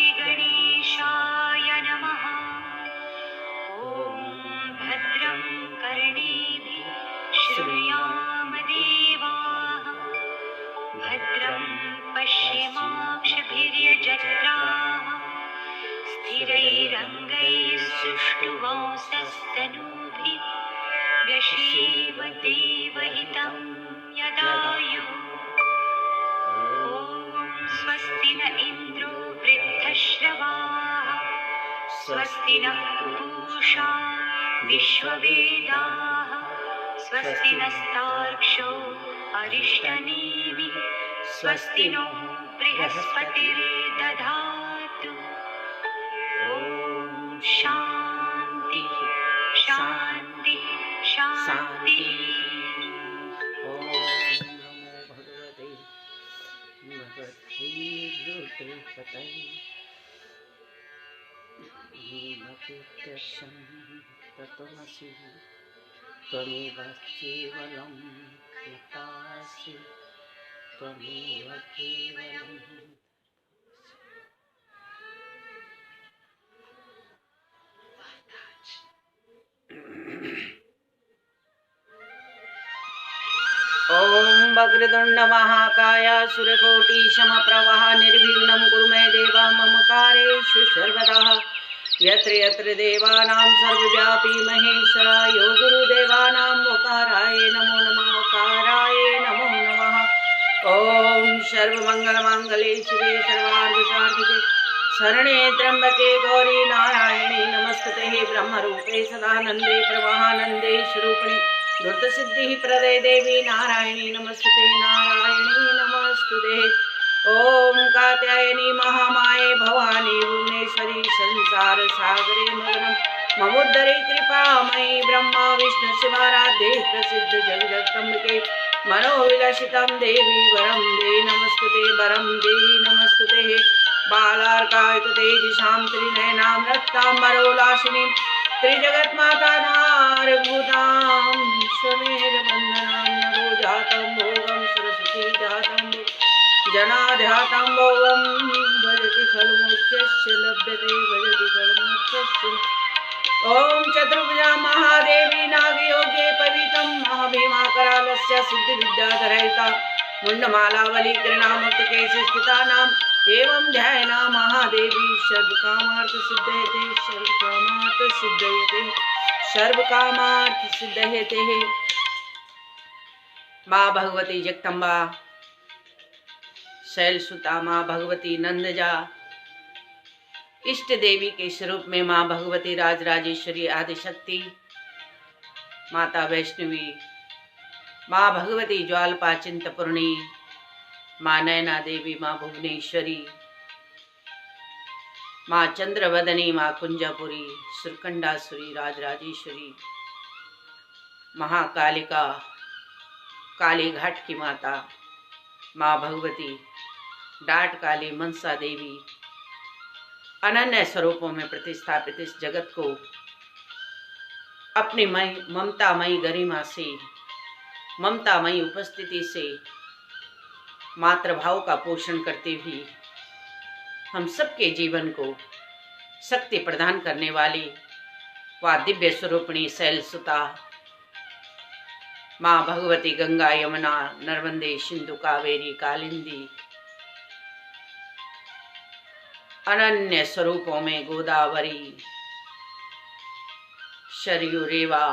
श्रीगणेशाय नमः। ॐ भद्रं कर्णेभिः शृणुयाम देवाः, भद्रं पश्येमाक्षभिर्यजत्राः, स्थिरैरङ्गैः व्यशेम देवहितं यदायुः। ॐ स्वस्ति न इन्द्रो वृद्धश्रवाः, स्वस्ति नः पूषा विश्ववेदाः, स्वस्ति नस्तार्क्ष्यो अरिष्टनेमिः, स्वस्ति नो बृहस्पतिर्दधातु। ॐ शान्ति शान्ति शान्ति। ओम नमो भगवते भगवद्गीताय भक्त्यक्षं तत्त्वमसि त्वमेव केवलं कृपासि त्वमेव केवलं। ओम वक्रतुंड महाकाय सूर्यकोटि समप्रभः निर्विघ्नं कुरु मे देव मम कार्येषु सर्वदा। यत्र यत्र देवानां सर्वव्यापी महेश्वरा यो गुरुदेवानां वकाराय नमो नमः वकाराय नमो नमः। ओम सर्वमंगलमांगल्ये शिवे सर्वार्थसाधिके शरणे त्र्यंबके गौरी नारायणी नमस्ते ब्रह्मरूपे सदानंदे प्रवाहानंदे स्वरूपिणे धूर्त सिद्धि प्रदय देवी नारायणी नमस्ते नारायणी नमस्ते। ओम कात्यायनी महामाये भवानी भुवनेश्वरी संसार सागरे मग्नं ममुद्धरे कृपामयी ब्रह्मा विष्णु शिवाराध्ये प्रसिद्ध जगदम्बिके मनोविलसितं देवी वरं दे नमस्ते वरं दे नमस्ते। बालार्कायित तेजसां त्रिनयनां रक्ताम्बरोलासिनीं त्रिजगन्माता धारभूतां स्वमेव वन्दनां नरो जातं भोगं सरस्वती जातं जनाध्यातं भोगं भजति खलुमोक्षस्य लभ्यते भजति खलुमोक्षस्य। ओम चतुर्भुजा महादेवी नागयोगे पवितं महाभीमाकरालस्य सिद्धिविद्याधरैता मुण्डमालावली कृणामुक्तकेशि स्थितानां एवं ध्यायना महादेवी सर्वकामार्थ सिद्धयते सर्वकामार्थ सिद्धयते सर्वकामार्थ सिद्धयते। माँ भगवती जगदम्बा शैलसुता माँ भगवती नंदजा इष्ट देवी के स्वरूप में माँ भगवती राजराजेश्वरी आदिशक्ति माता वैष्णवी माँ भगवती ज्वालपा चिंतपूर्णी माँ नैना देवी माँ भुवनेश्वरी माँ चंद्रवदनी माँ कुंजापुरी सुरकंडासुरी राजराजेश्वरी महाकालिका काली घाट की माता माँ भगवती डाट काली मनसा देवी अनन्य स्वरूपों में प्रतिस्थापित इस जगत को अपनी ममतामयी गरिमा से ममतामयी उपस्थिति से मातृभाव का पोषण करते हुए हम सबके जीवन को शक्ति प्रदान करने वाली व दिव्य स्वरूपिणी शैलसुता माँ भगवती गंगा यमुना नर्मदे सिंधु कावेरी कालिंदी अनन्य स्वरूपों में गोदावरी सरयू रेवा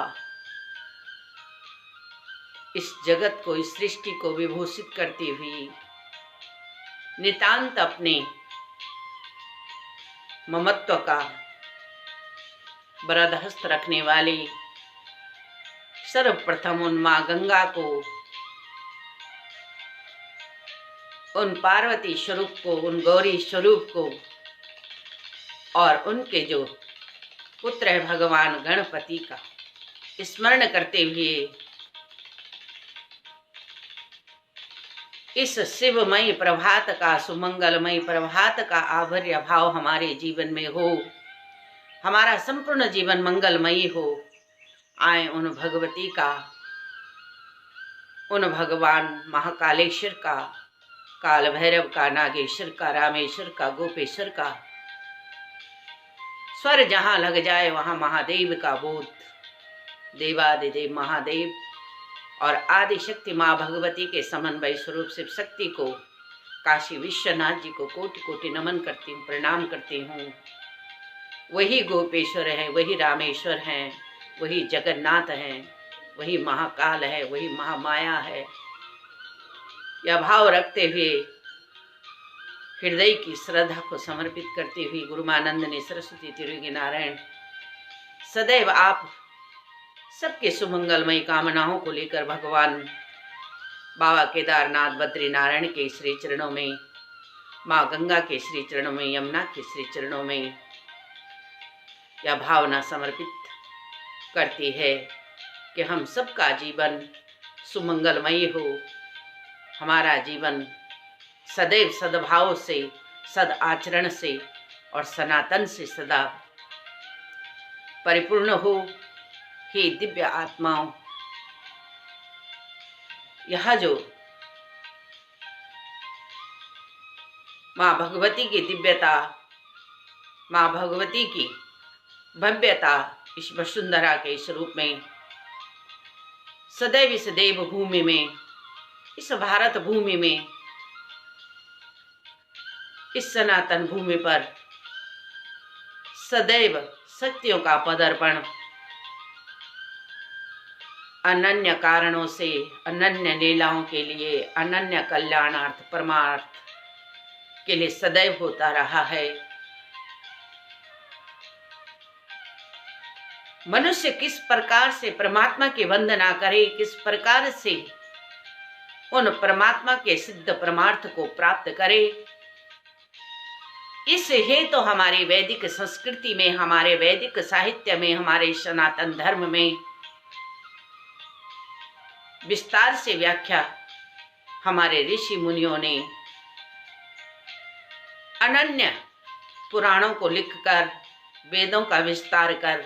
इस जगत को इस सृष्टि को विभूषित करती हुई नितांत अपने ममत्व का बरदहस्त रखने वाली सर्वप्रथम उन माँ गंगा को उन पार्वती स्वरूप को उन गौरी स्वरूप को और उनके जो पुत्र है भगवान गणपति का स्मरण करते हुए इस शिवमयी प्रभात का सुमंगलमयी प्रभात का आभर्य भाव हमारे जीवन में हो, हमारा संपूर्ण जीवन मंगलमयी हो। आए उन भगवती का, उन भगवान महाकालेश्वर का काल भैरव का, नागेश्वर का, रामेश्वर का, गोपेश्वर का, स्वर जहां लग जाए वहां महादेव का बोध। देवादिदेव महादेव और आदि शक्ति माँ भगवती के समन्वय स्वरूप शिव शक्ति को, काशी विश्वनाथ जी को कोटि कोटि नमन करती हूँ, प्रणाम करती हूँ। वही गोपेश्वर है, वही रामेश्वर हैं, वही जगन्नाथ हैं, वही महाकाल है, वही महामाया है। यह भाव रखते हुए, हृदय की श्रद्धा को समर्पित करते हुए गुरुमानंद ने सरस्वती तिरुगी नारायण सदैव आप सबके सुमंगलमयी कामनाओं को लेकर भगवान बाबा केदारनाथ बद्रीनारायण के श्री चरणों में, माँ गंगा के श्री चरणों में, यमुना के श्री चरणों में यह भावना समर्पित करती है कि हम सबका जीवन सुमंगलमयी हो, हमारा जीवन सदैव सद्भाव से, सद आचरण से और सनातन से सदा परिपूर्ण हो। हे दिव्य आत्माओं, यह जो माँ भगवती की दिव्यता, माँ भगवती की भव्यता इस वसुंधरा के स्वरूप में सदैव इस देव भूमि में, इस भारत भूमि में, इस सनातन भूमि पर सदैव शक्तियों का पदार्पण अनन्य कारणों से, अनन्य लीलाओं के लिए, अनन्य कल्याणार्थ परमार्थ के लिए सदैव होता रहा है। मनुष्य किस प्रकार से परमात्मा की वंदना करे, किस प्रकार से उन परमात्मा के सिद्ध परमार्थ को प्राप्त करे, इस हेतु तो हमारी वैदिक संस्कृति में, हमारे वैदिक साहित्य में, हमारे सनातन धर्म में विस्तार से व्याख्या हमारे ऋषि मुनियों ने अनन्य पुराणों को लिखकर, वेदों का विस्तार कर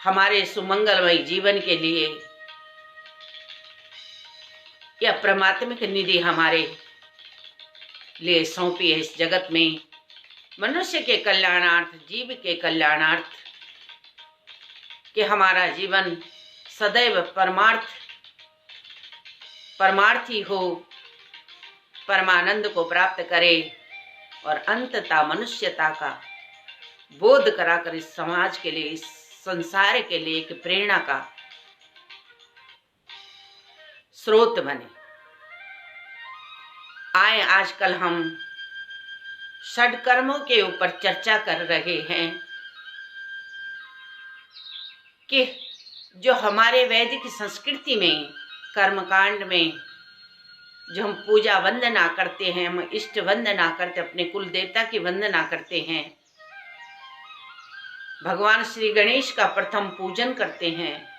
हमारे सुमंगलमय जीवन के लिए यह परमात्मिक निधि हमारे लिए सौंपी है। इस जगत में मनुष्य के कल्याणार्थ, जीव के कल्याणार्थ, कि हमारा जीवन सदैव परमार्थी हो, परमानंद को प्राप्त करे और अंततः मनुष्यता का बोध कराकर इस समाज के लिए, इस संसार के लिए एक प्रेरणा का स्रोत बने। आए आजकल हम षड्कर्मों के ऊपर चर्चा कर रहे हैं कि जो हमारे वैदिक संस्कृति में, कर्मकांड में जो हम पूजा वंदना करते हैं, हम इष्ट वंदना करते, अपने कुल देवता की वंदना करते हैं, भगवान श्री गणेश का प्रथम पूजन करते हैं,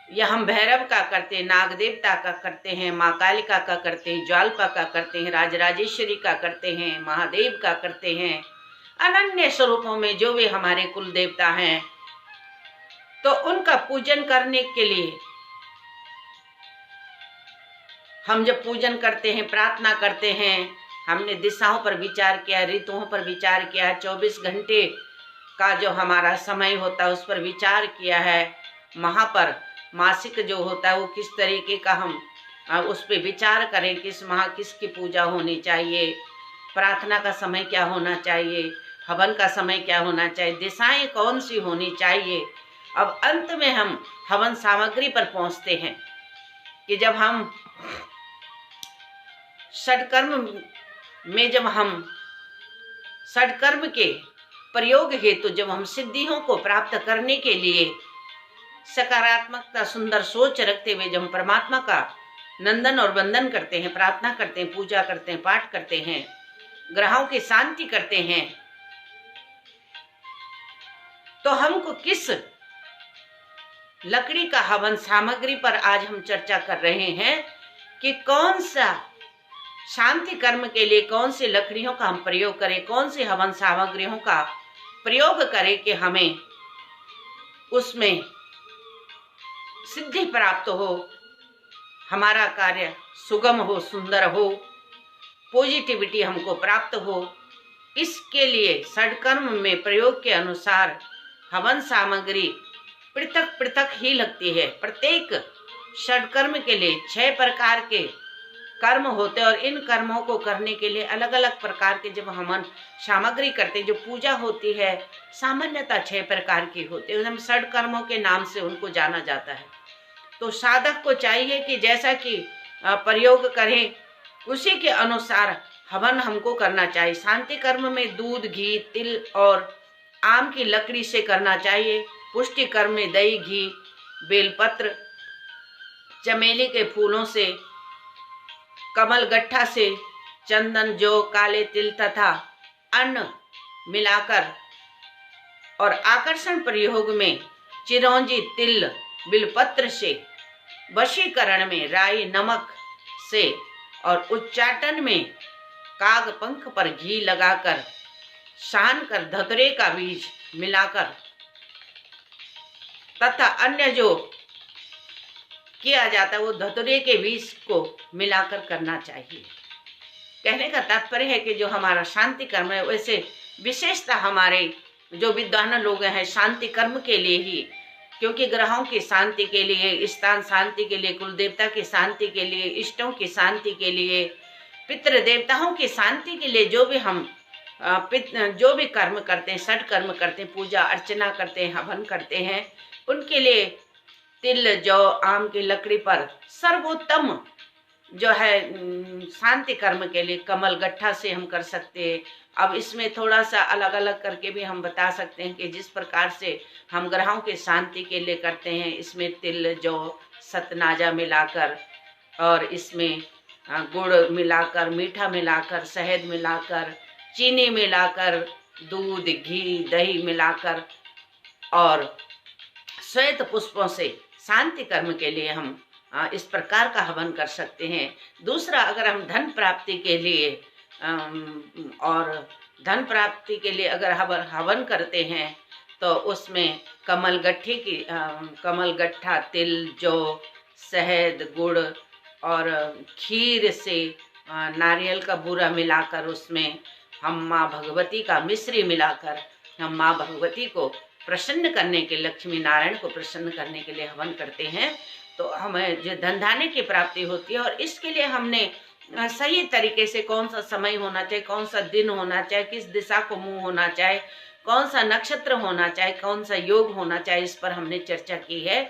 या हम भैरव का करते हैं, नाग देवता का करते हैं, माँ कालिका का करते हैं, ज्वाल्पा का करते हैं, राजराजेश्वरी का करते हैं, महादेव का करते हैं, अनन्य स्वरूपों में जो भी हमारे कुल देवता हैं, तो उनका पूजन करने के लिए हम जब पूजन करते हैं, प्रार्थना करते हैं, हमने दिशाओं पर विचार किया, ऋतुओं पर विचार किया, 24 घंटे का जो हमारा समय होता है उस पर विचार किया है, वहाँ पर मासिक जो होता है वो किस तरीके का हम उस पर विचार करें, किस माह किसकी पूजा होनी चाहिए, प्रार्थना का समय क्या होना चाहिए, हवन का समय क्या होना चाहिए, दिशाएं कौन सी होनी चाहिए। अब अंत में हम हवन सामग्री पर पहुंचते हैं कि जब हम षड्कर्म में, जब हम षड्कर्म के प्रयोग हेतु जब हम सिद्धियों को प्राप्त करने के लिए सकारात्मकता, सुंदर सोच रखते हुए जब हम परमात्मा का नंदन और वंदन करते हैं, प्रार्थना करते हैं, पूजा करते हैं, पाठ करते हैं, ग्रहों की शांति करते हैं, तो हमको किस लकड़ी का हवन सामग्री पर आज हम चर्चा कर रहे हैं कि कौन सा शांति कर्म के लिए कौन सी लकड़ियों का हम प्रयोग करें, कौन सी हवन सामग्रियों का प्रयोग करें कि हमें उसमें सिद्धि प्राप्त हो, हमारा कार्य सुगम हो, सुंदर हो, पॉजिटिविटी हमको प्राप्त हो। इसके लिए षडकर्म में प्रयोग के अनुसार हवन सामग्री पृथक पृथक ही लगती है। प्रत्येक षडकर्म के लिए 6 प्रकार के कर्म होते हैं और इन कर्मों को करने के लिए अलग अलग प्रकार के जब हवन सामग्री करते हैं, जो पूजा होती है सामान्यतः 6 प्रकार की होती है। हम षडकर्मों के नाम से उनको जाना जाता है। तो साधक को चाहिए कि जैसा कि प्रयोग करें उसी के अनुसार हवन हमको करना चाहिए। शांति कर्म में दूध, घी, तिल और आम की लकड़ी से करना चाहिए। पुष्टि कर्म में दही, घी, बेलपत्र, चमेली के फूलों से, कमल गट्ठा से, चंदन, जौ, काले तिल तथा अन्न मिलाकर, और आकर्षण प्रयोग में चिरौंजी, तिल, बिलपत्र से, वशीकरण में राई, नमक से, और उच्चाटन में काग पंख पर घी लगाकर सान कर धतुरे का बीज मिलाकर तथा अन्य जो किया जाता है वो धतुरे के बीज को मिलाकर करना चाहिए। कहने का तात्पर्य है कि जो हमारा शांति कर्म है, वैसे विशेषता हमारे जो विद्वान लोग हैं शांति कर्म के लिए ही, क्योंकि ग्रहों की शांति के लिए, स्थान शांति के लिए, कुल देवता की शांति के लिए, इष्टों की शांति के लिए, पितृ देवताओं की शांति के लिए जो भी हम जो भी कर्म करते हैं, षट कर्म करते हैं, पूजा अर्चना करते हैं, हवन करते हैं, उनके लिए तिल, जौ, आम की लकड़ी पर सर्वोत्तम जो है शांति कर्म के लिए कमल गट्ठा से हम कर सकते हैं। अब इसमें थोड़ा सा अलग अलग करके भी हम बता सकते हैं कि जिस प्रकार से हम ग्रहों के शांति के लिए करते हैं, इसमें तिल, जौ, सतनाजा मिलाकर, और इसमें गुड़ मिलाकर, मीठा मिलाकर, शहद मिलाकर, चीनी मिलाकर, दूध, घी, दही मिलाकर और श्वेत पुष्पों से शांति कर्म के लिए हम इस प्रकार का हवन कर सकते हैं। दूसरा, अगर हम धन प्राप्ति के लिए और धन प्राप्ति के लिए अगर हवन करते हैं तो उसमें कमल गट्ठा, तिल, जौ, शहद, गुड़ और खीर से नारियल का बूरा मिलाकर उसमें हम माँ भगवती का मिश्री मिलाकर हम माँ भगवती को प्रसन्न करने के, लक्ष्मी नारायण को प्रसन्न करने के लिए हवन करते हैं, तो हमें जो धन धान्य की प्राप्ति होती है। और इसके लिए हमने सही तरीके से कौन सा समय होना चाहिए, कौन सा दिन होना चाहिए, किस दिशा को मुंह होना चाहिए, कौन सा नक्षत्र होना चाहिए, कौन सा योग होना चाहिए, इस पर हमने चर्चा की है।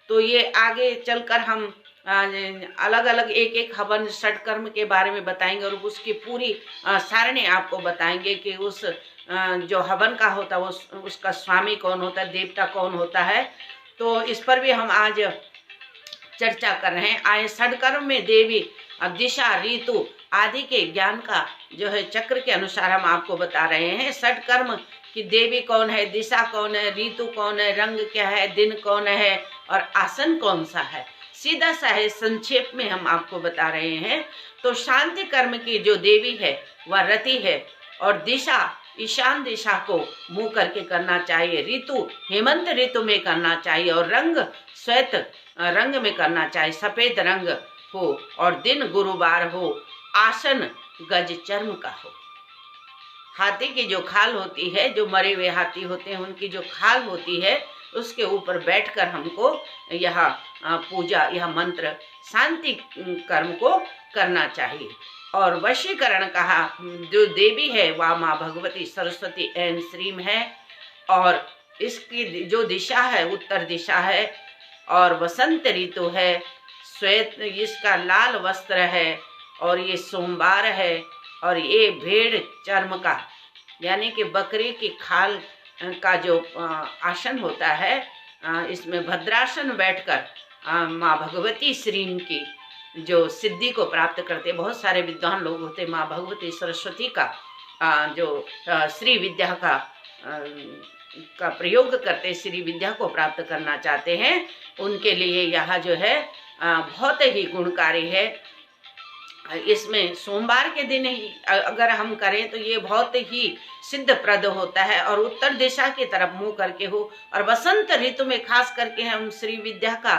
तो ये आगे चलकर हम अलग अलग एक एक हवन षट कर्म के बारे में बताएंगे और उसकी पूरी सारणी आपको बताएंगे कि उस जो हवन का होता है उसका स्वामी कौन होता है, देवता कौन होता है। तो इस पर भी हम आज चर्चा कर रहे हैं। आए षट कर्म में देवी दिशा, ऋतु आदि के ज्ञान का जो है चक्र के अनुसार हम आपको बता रहे हैं। षट कर्म की देवी कौन है, दिशा कौन है, ऋतु कौन है, रंग क्या है, दिन कौन है और आसन कौन सा है, सीधा सा है, संक्षेप में हम आपको बता रहे हैं। तो शांति कर्म की जो देवी है वह रति है, और दिशा ईशान दिशा को मुंह करके करना चाहिए, ऋतु हेमंत ऋतु में करना चाहिए, और रंग श्वेत रंग में करना चाहिए, सफेद रंग हो, और दिन गुरुवार हो, आसन गज चर्म का हो। हाथी की जो खाल होती है, जो मरे हुए हाथी होते हैं उनकी जो खाल होती है उसके ऊपर बैठकर हमको यह पूजा, यह मंत्र शांति कर्म को करना चाहिए। और वशीकरण कहा, जो देवी है वह माँ भगवती सरस्वती एन श्रीम है, और इसकी जो दिशा है उत्तर दिशा है, और वसंत ऋतु है, श्वेत इसका लाल वस्त्र है, और ये सोमवार है, और ये भेड़ चर्म का यानी कि बकरी की खाल का जो आसन होता है, इसमें भद्रासन बैठकर माँ भगवती श्रीम की जो सिद्धि को प्राप्त करते, बहुत सारे विद्वान लोग होते माँ भगवती सरस्वती का जो श्री विद्या का प्रयोग करते, श्री विद्या को प्राप्त करना चाहते हैं, उनके लिए यह जो है बहुत ही गुणकारी है। इसमें सोमवार के दिन ही अगर हम करें तो ये बहुत ही सिद्धप्रद होता है, और उत्तर दिशा की तरफ मुंह करके हो। और बसंत ऋतु में खास करके हम श्री विद्या का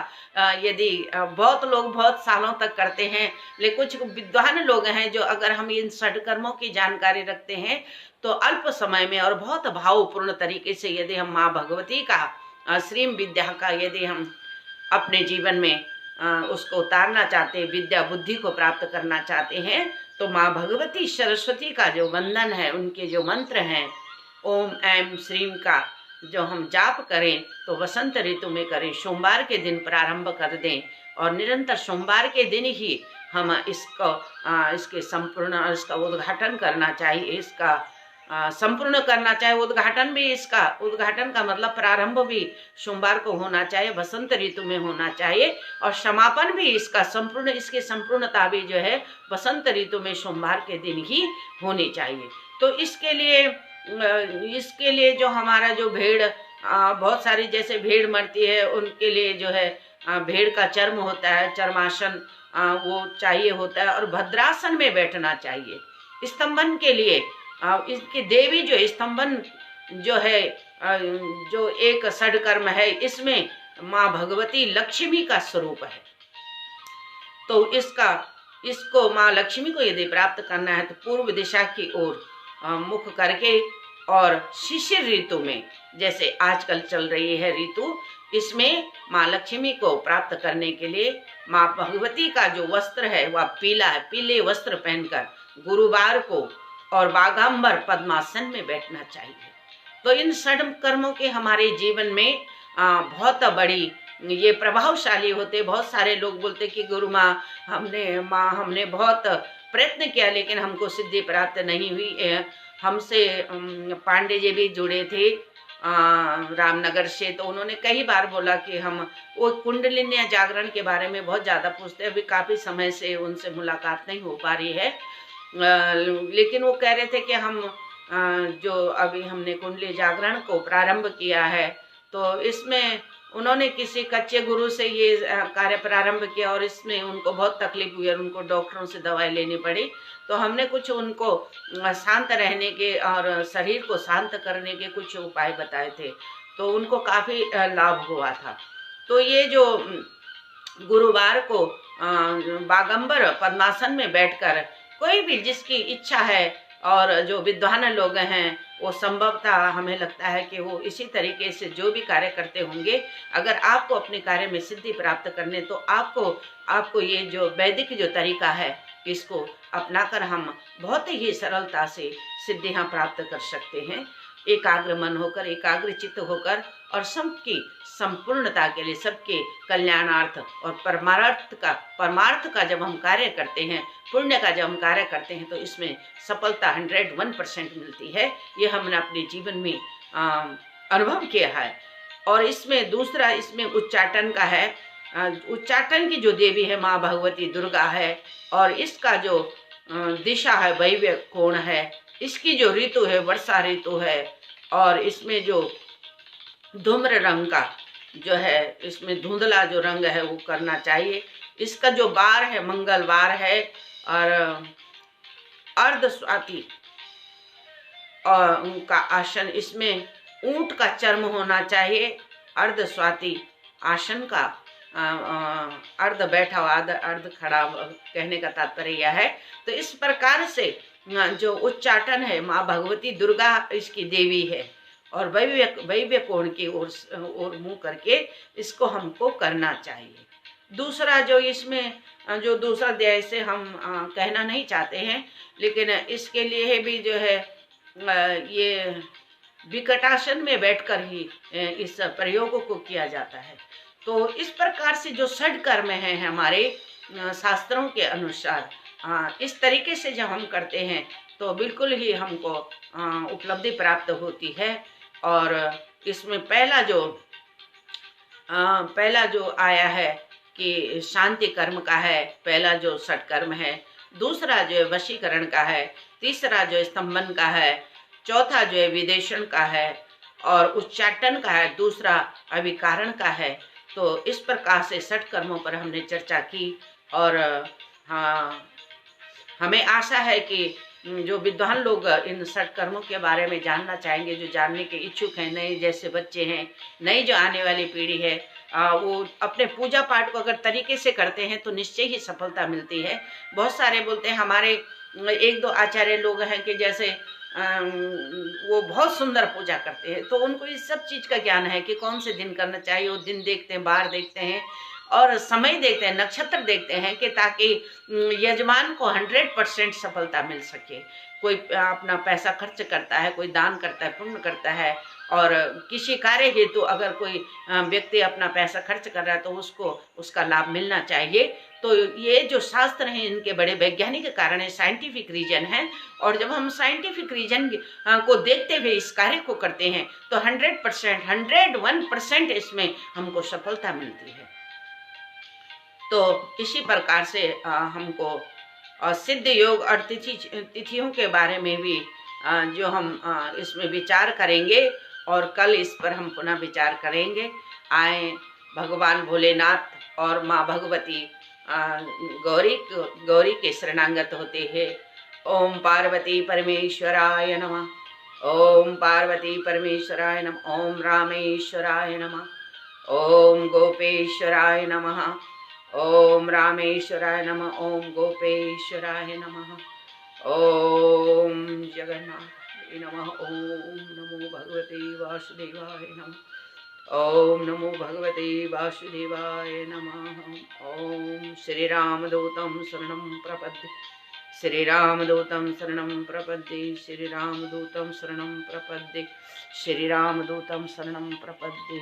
यदि बहुत लोग बहुत सालों तक करते हैं, लेकिन कुछ विद्वान लोग हैं जो अगर हम इन षटकर्मों की जानकारी रखते हैं तो अल्प समय में और बहुत भावपूर्ण तरीके से यदि हम माँ भगवती का श्री विद्या का यदि हम अपने जीवन में उसको उतारना चाहते हैं, विद्या बुद्धि को प्राप्त करना चाहते हैं, तो माँ भगवती सरस्वती का जो वंदन है, उनके जो मंत्र हैं ओम ऐम श्रीम का जो हम जाप करें तो वसंत ऋतु में करें, सोमवार के दिन प्रारंभ कर दें और निरंतर सोमवार के दिन ही हम इसके संपूर्ण इसका उद्घाटन करना चाहिए, इसका संपूर्ण करना चाहिए। उद्घाटन भी, इसका उद्घाटन का मतलब प्रारंभ भी सोमवार को होना चाहिए, बसंत ऋतु में होना चाहिए, और समापन भी इसका संपूर्ण, इसकी संपूर्णता भी जो है बसंत ऋतु में सोमवार के दिन ही होनी चाहिए। तो इसके लिए जो हमारा जो भेड़ बहुत सारी जैसे भेड़ मरती है उनके लिए जो है भेड़ का चर्म होता है, चर्मासन वो चाहिए होता है, और भद्रासन में बैठना चाहिए। स्तंभन के लिए इसकी देवी जो स्तंभन जो है जो एक षडकर्म है, इसमें माँ भगवती लक्ष्मी का स्वरूप है। तो इसको माँ लक्ष्मी को यदि प्राप्त करना है तो पूर्व दिशा की ओर मुख करके, और शिशिर ऋतु में जैसे आजकल चल रही है ऋतु, इसमें माँ लक्ष्मी को प्राप्त करने के लिए माँ भगवती का जो वस्त्र है वह पीला है, पीले वस्त्र पहनकर गुरुवार को और बागांबर पद्मासन में बैठना चाहिए। तो इन षड कर्मों के हमारे जीवन में बहुत बड़ी ये प्रभावशाली होते। बहुत सारे लोग बोलते कि गुरु माँ हमने बहुत प्रयत्न किया लेकिन हमको सिद्धि प्राप्त नहीं हुई। हमसे पांडे जी भी जुड़े थे रामनगर से, तो उन्होंने कई बार बोला कि हम वो कुंडलिनी जागरण के बारे में बहुत ज़्यादा पूछते हैं, अभी काफ़ी समय से उनसे मुलाकात नहीं हो पा रही है, लेकिन वो कह रहे थे कि हम जो अभी हमने कुंडली जागरण को प्रारंभ किया है तो इसमें उन्होंने किसी कच्चे गुरु से ये कार्य प्रारंभ किया और इसमें उनको बहुत तकलीफ हुई और उनको डॉक्टरों से दवाई लेनी पड़ी। तो हमने कुछ उनको शांत रहने के और शरीर को शांत करने के कुछ उपाय बताए थे, तो उनको काफ़ी लाभ हुआ था। तो ये जो गुरुवार को बागंबर पद्मासन में बैठकर कोई भी जिसकी इच्छा है और जो विद्वान लोग हैं वो संभवतः हमें लगता है कि वो इसी तरीके से जो भी कार्य करते होंगे, अगर आपको अपने कार्य में सिद्धि प्राप्त करने तो आपको ये जो वैदिक जो तरीका है इसको अपनाकर हम बहुत ही सरलता से सिद्धियां प्राप्त कर सकते हैं। एकाग्र मन होकर, एकाग्र चित्त होकर और सबकी संपूर्णता के लिए, सबके कल्याणार्थ और परमार्थ का जब हम कार्य करते हैं, पुण्य का जब हम कार्य करते हैं तो इसमें सफलता 101% मिलती है। ये हमने अपने जीवन में अनुभव किया है। और इसमें दूसरा इसमें उच्चाटन का है। उच्चाटन की जो देवी है माँ भगवती दुर्गा है और इसका जो दिशा है वैव्य कोण है। इसकी जो ऋतु है वर्षा ऋतु है और इसमें जो धूम्र रंग का जो है, इसमें धुंधला जो रंग है वो करना चाहिए। इसका जो वार है मंगलवार है और अर्ध स्वाति और उनका आसन, इसमें ऊंट का चर्म होना चाहिए। अर्ध स्वाति आसन का अर्ध बैठा हुआ अर्ध खड़ा कहने का तात्पर्य यह है। तो इस प्रकार से जो उच्चाटन है माँ भगवती दुर्गा इसकी देवी है और वैव्य कोण की ओर मुंह करके इसको हमको करना चाहिए। दूसरा जो इसमें जो दूसरा अध्याय से हम कहना नहीं चाहते हैं, लेकिन इसके लिए भी जो है ये विकटासन में बैठकर ही इस प्रयोग को किया जाता है। तो इस प्रकार से जो षड कर्म है हमारे शास्त्रों के अनुसार इस तरीके से जब हम करते हैं तो बिल्कुल ही हमको उपलब्धि प्राप्त होती है। और इसमें पहला जो आया है कि शांति कर्म का है, पहला जो षट कर्म है, दूसरा जो है वशीकरण का है, तीसरा जो स्तंभन का है, चौथा जो है विदेशन का है और उच्चाटन का है, दूसरा अभिकारण का है। तो इस प्रकार से षट कर्मों पर हमने चर्चा की और हमें आशा है कि जो विद्वान लोग इन सत्कर्मों के बारे में जानना चाहेंगे, जो जानने के इच्छुक हैं, नए जैसे बच्चे हैं, नई जो आने वाली पीढ़ी है, वो अपने पूजा पाठ को अगर तरीके से करते हैं तो निश्चय ही सफलता मिलती है। बहुत सारे बोलते हैं, हमारे एक दो आचार्य लोग हैं कि जैसे वो बहुत सुंदर पूजा करते हैं, तो उनको इस सब चीज का ज्ञान है कि कौन से दिन करना चाहिए। वो दिन देखते हैं, बार देखते हैं और समय देखते हैं, नक्षत्र देखते हैं कि ताकि यजमान को 100% सफलता मिल सके। कोई अपना पैसा खर्च करता है, कोई दान करता है, पुण्य करता है, और किसी कार्य हेतु अगर कोई व्यक्ति अपना पैसा खर्च कर रहा है तो उसको उसका लाभ मिलना चाहिए। तो ये जो शास्त्र हैं इनके बड़े वैज्ञानिक कारण है, साइंटिफिक रीजन है। और जब हम साइंटिफिक रीजन को देखते हुए इस कार्य को करते हैं तो 100%, 101% इसमें हमको सफलता मिलती है। तो इसी प्रकार से हमको सिद्ध योग और तिथियों के बारे में भी जो हम इसमें विचार करेंगे, और कल इस पर हम पुनः विचार करेंगे। आए भगवान भोलेनाथ और माँ भगवती गौरी के शरणागत होते हैं। ओम पार्वती परमेश्वराय नमः, ओम पार्वती परमेश्वराय नमः, ओम रामेश्वराय नमः, ओम गोपेश्वराय नमः, ओम रामेश्वराय नमः, ओम गोपेश्वराय नमः, ओम जगन्नाथ नमः, ओम नमो भगवते वासुदेवाय नमः, ओम नमो भगवते वासुदेवाय नमः। ओम श्री रामदूतं शरणं प्रपद्ये, श्री रामदूतं शरणं प्रपद्ये, श्री रामदूतं शरणं प्रपद्ये, श्री रामदूतं शरणं प्रपद्ये।